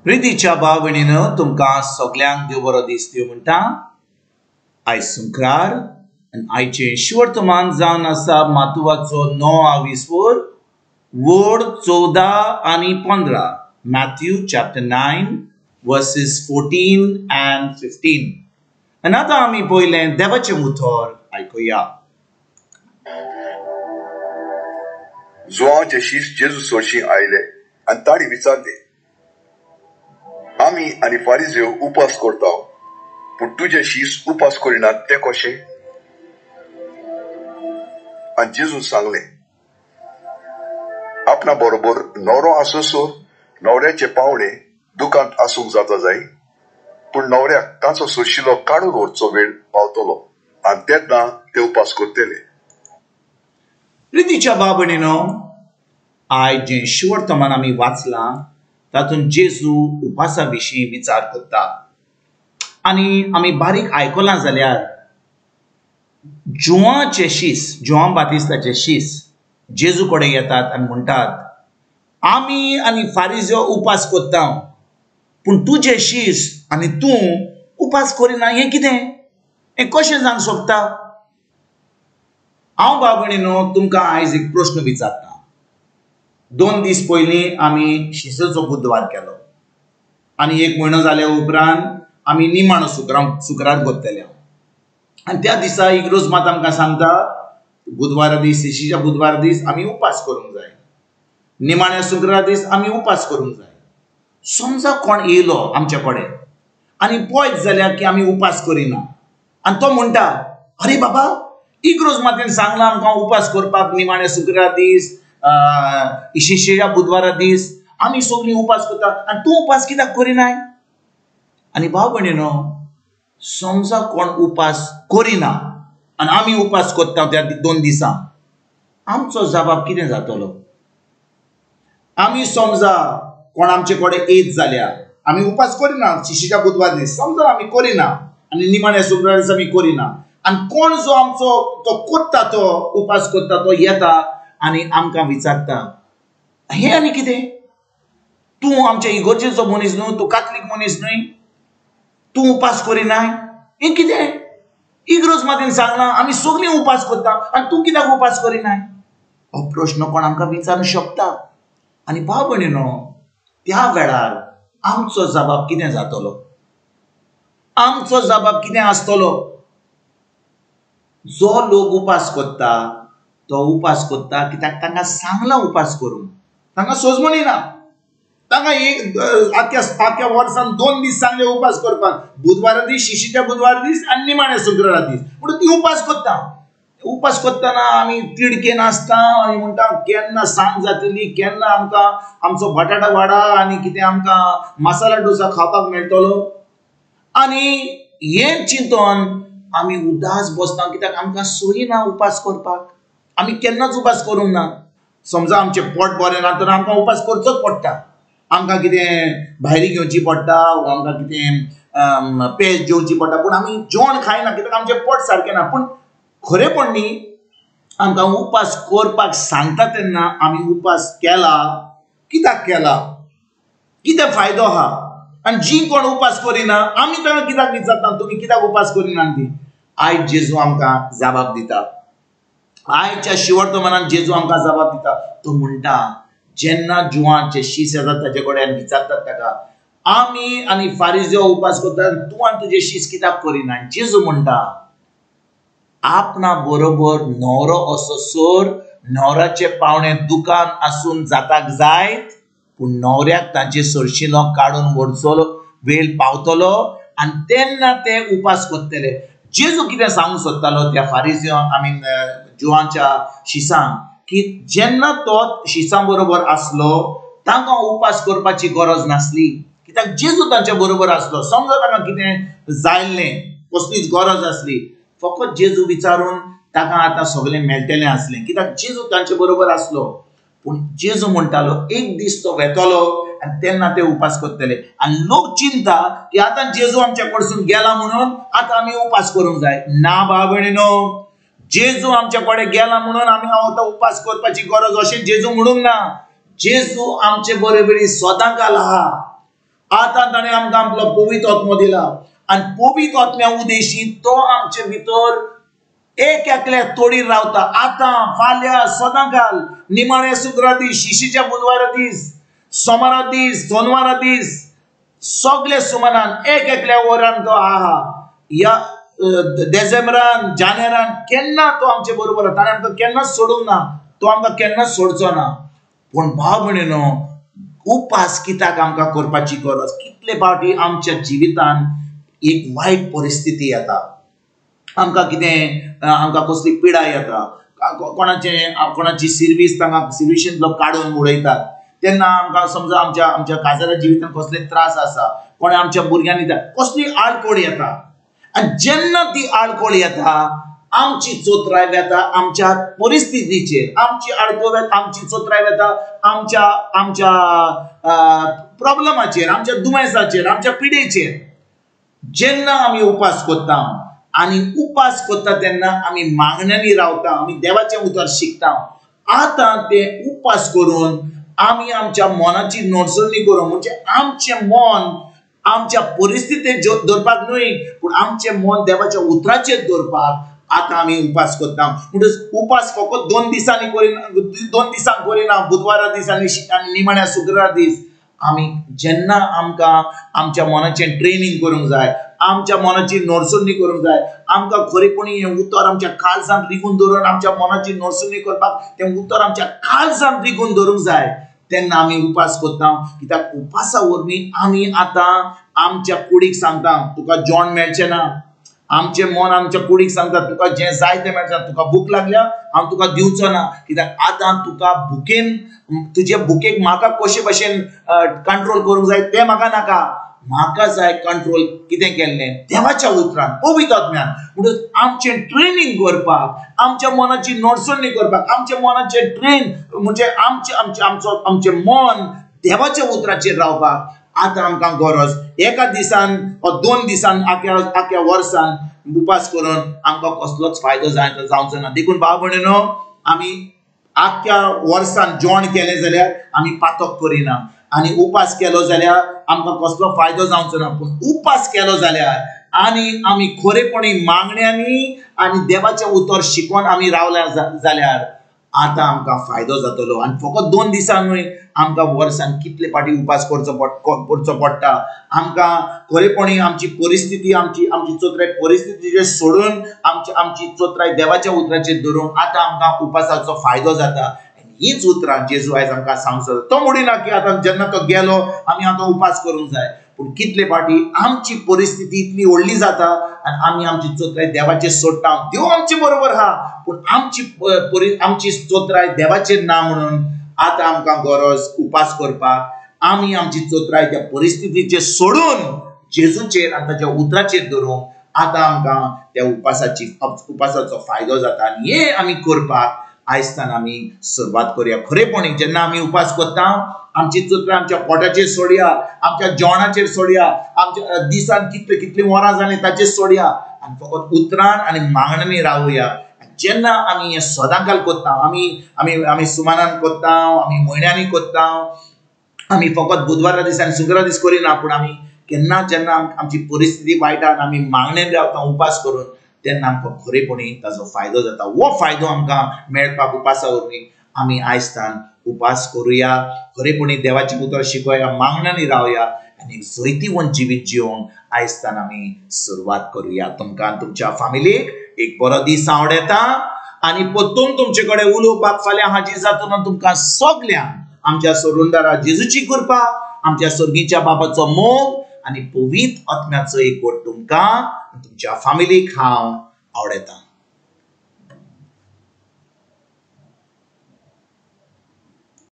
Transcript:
प्रितीच्या भाव भयणीनो तुमकां सगळ्यांक देव बरो दीस दिवं म्हणटा। आयज शुक्रार आनी आयचें शिवर्तमान जावन आसा मातुवाचो 9 वोड 14 आनी 15 मॅथ्यू चॅप्टर 9 वर्सेस 14 and 15। आनी आतां आमी पयलें देवाचें उतर आयकुया। जुआंचे शीश जेजू सोडशी आयले आनी ताणी विचारले, आमी आनी फारिझेव उपास करता, पूण तुजे शीश उपास करिनात ते कशे? आनी जेजून सांगले, आपणा बरोबर न्हवरो आसोसोर न्हवऱ्याचे पावणे दुकांत आसूंक जाता जाय, पूण न्हवऱ्याक ताचो सोशिलो काडून व्हरचो वेळ पावतलो आनी तेन्ना ते उपास करतले। प्रितीच्या भाव भयणीनो, आयज जें शिवर्तमान आमी वाचलां तातूंत जेजू उपासा विशीं विचार करता। आनी आमी बारीक आयकलां जाल्यार जुआंचे शीस, जुआं बातिस्ताचे शीस जेजू कडेन येतात आनी म्हणटात, आमी आनी फारिझेव उपास करता, पूण तुजे शीस आनी तूं उपास करिना, हें कितें? हें कशें जावंक शकता? हांव भाव भयणीनो तुमकां आयज एक प्रश्न विचारता। 2 दीस पयलीं आमी शिसाचो बुधवार केलो आनी 1 म्हयनो जाल्या उपरांत आमी निमाणो शुक्रार करतले। आनी त्या दिसा इग्रोज मात आमकां सांगता, बुधवारा दीस, शिशीच्या बुधवार दीस आमी उपास करूंक जाय, निमाण्या शुक्रार दीस आमी उपास करूंक जाय। समजा कोण येयलो आमचे कडेन आनी पळयत जाल्यार की आमी उपास करिना आनी तो म्हणटा, अरे बाबा, इग्रोज मातेन सांगलां आमकां उपास करपाक निमाण्या शुक्रार दीस, शिशीच्या बुधवारा दीस आमी सगळीं उपास करता आनी तूं उपास कित्याक करिनाय? आनी भाव भयणीनो, समजा कोण उपास करिना आनी आमी उपास करता त्या 2 दिसां, आमचो जबाब कितें जातलो? आमी समजा कोण आमचे कडेन येत जाल्यार आमी उपास करिना शिशीच्या बुधवार दीस, समजा आमी करिना आनी निमाण्या शुक्रार दीस आमी करिना, आनी कोण जो आमचो तो करता, तो उपास करता, तो येता आनी आमकां विचारता, हें आनी कितें? तूं आमच्या इगर्जेचो मनीस न्हू, तूं काथलीक मनीस न्हय, तूं उपास करिनाय, हें कितें? इग्रोज मातेन सांगलां आमी सगळीं उपास करता आनी तूं कित्याक उपास करिनाय? हो प्रश्न कोण आमकां विचारूंक शकता। आनी भाव भयणीनो, त्या वेळार आमचो जबाब कितें जातलो? आमचो जबाब कितें आसतलो? जो लोक उपास करता तो उपास करता कित्याक तांकां सांगलां उपास करूंक, तांकां सोजमणी ना, तांकां आख्या वर्सान 2 दीस सांगले उपास करपाक, बुधवारा दीस, शिशीच्या बुधवार दीस आनी निमाण्या शुक्रार दीस, पूण ती उपास करता। उपास करतना आमी तिडकेन आसता आनी म्हणटा, केन्ना सांज जातली, केन्ना आमकां आमचो बटाटा वडा आनी कितें आमकां मसाला डोसा खावपाक मेळटलो, आनी हें चिंतून आमी उदास बसता कित्याक आमकां सोयी ना उपास करपाक, आमी केन्नाच उपास करूंक ना। समजा आमचें पोट बरें ना तर आमकां उपास करचोच पडटा, आमकां कितें भायरी घेवची पडटा, आमकां कितें पेज जेवची पडटा, पूण आमी जेवण खायना कित्याक आमचें पोट सारकें ना। पूण खरेंपण न्ही, आमकां उपास करपाक सांगता तेन्ना आमी उपास केला, कित्याक केला, कितें फायदो आहा? आनी जीं कोण उपास करिना आमी तांकां कित्याक विचारता, तुमी कित्याक उपास करिना ती? आयज जेजू आमकां जबाब दिता। आयच्या शिवर्तमानान जेजू आमकां जबाब दिता। तो म्हणटा, जेन्ना जुआंचे शीस येता ताचे कडेन विचारतात ताका, आमी आनी फारिझेव उपास करता, तूं आनी तुजे शीस कित्याक करिना? जेजू म्हणटा, आपणा बरोबर न्हवरो असोसोर न्हवऱ्याचे पावणे दुकान आसून जाताक जायत, पूण न्हवऱ्याक तांचे सरशिलो काडून व्हरचो वेळ पावतलो आनी तेन्ना ते उपास करतले। जेजू कितें सांगूंक सोदतालो त्या फारिझेवांक, जुआंच्या शिसांक, की जेन्ना तो शिसां बरोबर आसलो तांकां उपास करपाची गरज नासली, कित्याक जेजू तांच्या बरोबर आसलो। समजा तांकां कितें जाल्लें, कसलीच गरज आसली, फकत जेजू विचारून ताका आतां सगळें मेळटलें आसलें, कित्याक जेजू तांचे बरोबर आसलो। पूण जेजू म्हणटालो, एक दीस तो वेतलो आनी तेन्ना ते उपास करतले, आनी लोक चिंता की आतां जेजू आमच्या कडसून गेला म्हणून आतां आमी उपास करूंक जाय। ना भाव भयणीनो, जेजू आमच्या कडेन गेला म्हणून आमी आतां उपास करपाची गरज अशें जेजू म्हणूंक ना। जेजू आमचे बरोबरी सदांकाल आहा। आता ताणें आमकां आपलो पवित्र आत्मो दिला आनी पवित्र आत्म्या उदेशी तो आमचे भितर एक एकल्या तोडीर रावता. आतां फाल्यां सदांकाल निमाणे शुक्रा दीस, शिशीच्या बुधवारा दीस, सोमारा दीस, सोनवारा दीस, सगळे सुमारान एक एकल्या वरान तो आहा. या डिसेंबरान, जानेरान केन्ना तो आमचे बरोबर आहा. ताणें आमकां केन्नाच सोडूंक ना, तो आमकां केन्नाच सोडचो ना. पूण भाव भयणीनो, उपास कित्याक आमकां करपाची गरज? कितले फावटी आमच्या जिवितान एक वायट परिस्थिती येता, आमकां कितें आमकां कसली पिडा येता, कोणाची सर्वीस तांकां सर्विसींतलो काडून उडयतात, तेन्ना आमकां समजा आमच्या काजाऱ्या जिवितान कसले त्रास आसा, कोणा आमच्या भुरग्यांनी कसली आडकोळ येता. आनी जेन्ना ती आडकोळ येता, आमची चोत्राय वेता आमच्या परिस्थितीचेर, आमची आडकोळ आमची चोत्राय वेता आमच्या प्रॉब्लेमाचेर, आमच्या दुयेंसाचेर, आमच्या पिडेचेर. जेन्ना आमी उपास करता आनी उपास करता तेन्ना आमी मागण्यांनी रावता, आमी देवाचें उतर शिकता. आतां ते उपास करून आमी आमच्या मनाची नडसणी करूं, म्हणजे आमचें मन आमच्या परिस्थितीत दवरपाक न्हय, पूण आमचें मन देवाच्या उतराचेर दवरपाक आतां आमी उपास करता. म्हणटच उपास फकत 2 दिसांनी करिना, 2 दिसांक करिना, बुधवारा दीस आनी निमाण्या शुक्रार दीस. आमी जेन्ना आमकां आमच्या मनाचें ट्रेनिंग करूंक जाय, आमच्या मनाची नडसणी करूंक जाय, आमकां खरेपणी हें उतर आमच्या काळजांत रिगून दवरून आमच्या मनाची नडसणी करपाक तें उतर आमच्या काळजांत रिगून दवरूंक जाय, तेन्ना आमी उपास करता. कित्याक उपासा वरवीं आमी आतां आमच्या कुडीक सांगता, तुका जेवण मेळचें ना. आमचें मन आमच्या कुडीक सांगता, तुका जें जाय तें मेळचें ना, तुका भूक लागल्या हांव तुका दिवचो ना. कित्याक आतां तुका भुकेन, तुजे भुकेक म्हाका कशे भशेन कंट्रोल करूंक जाय तें म्हाका नाका. म्हाका जाय कंट्रोल कितें केल्लें? देवाच्या उतरान, पवित्र आत्म्यान. म्हणटच आमचें ट्रेनिंग करपाक, आमच्या मनाची नडसणी करपाक, आमच्या मनाचें ट्रेन म्हणजे आमचें मन देवाच्या उतराचेर रावपाक आतां आमकां गरज. एका दिसान वा 2 दिसान आख्या वर्सान उपास करून आमकां कसलोच फायदो जावचो ना. देखून भाव भयणीनो, आमी आख्या वर्सान जेवण केलें जाल्यार आमी पातक करिना, आनी उपास केलो जाल्यार आमकां कसलो फायदो जावचो ना. पूण उपास केलो जाल्यार आनी आमी खरेपणी मागण्यांनी आनी देवाचें उतर शिकोवन आमी रावल्या जाल्यार आतां आमकां फायदो जातलो. आनी फकत 2 दिसान न्हय, आमकां वर्सान कितले फावटी उपास करचो पडटा. आमकां खरेपणी आमची परिस्थिती, आमची चोत्राय परिस्थितीचेर सोडून आमची चोत्राय देवाच्या उतराचेर धरून आतां आमकां उपासाचो फायदो जाता. हीच उतरां जेजू आयज आमकां सांगता. तो म्हणिना की आतां जेन्ना तो गेलो आमी आतां उपास करूंक जाय. पूण कितले फावटी आमची परिस्थिती इतली व्हडली जाता आनी आमी आमची चोत्राय देवाचेर सोडटा. देव आमचे बरोबर आहा, पूण आमची चोत्राय देवाचेर ना म्हणून आतां आमकां गरज उपास करपाक. आमी आमची चोत्राय त्या परिस्थितीचेर सोडून जेजूचेर आनी ताच्या उतराचेर धरूंक आतां आमकां त्या उपासाचो फायदो जाता. आनी हें आमी करपाक आयजतान आमी सुरवात करुया. खरेपणी जेन्ना आमी उपास करता, आमची चोत्राय आमच्या पोटाचेर सोडया, आमच्या जेवणाचेर सोडया, आमच्या दिसान कितली वरां जालीं ताचेर सोडया, आनी फकत उतरान आनी मागण्यांनी रावया. जेन्ना आमी हें सदांकाल करता, आमी सुमारान करता, आमी म्हयन्यांनी करता, आमी फकत बुधवारा दीस आनी शुक्रार दीस करिना, पूण आमी केन्ना जेन्ना आमची परिस्थिती वायटान आमी मागण्यांनी रावता उपास करून, तेन्ना आमकां खरेपणी ताचो फायदो जाता. हो फायदो आमकां मेळपाक उपासा वरवीं आमी आयजतान उपास करुया. खरेपणी देवाचें उतर शिकोया, मागण्यांनी रावया आनी एक जैतिवंत जिवीत जिवंक आयजतान आमी सुरवात करुया. तुमकां तुमच्या फॅमिलीक एक बरो दीस आवडेता आनी परतून तुमचे कडेन उलोवपाक फाल्यां हाजीर जातना तुमकां सगल्यांक आमच्या सोडूनदारा जेजूची कृपा, आमच्या सर्गीच्या बाबाचो मोग आनी पवित्र आत्म्याचो एक गोट तुमकां तुमच्या फॅमिलीक हांव आवडेता.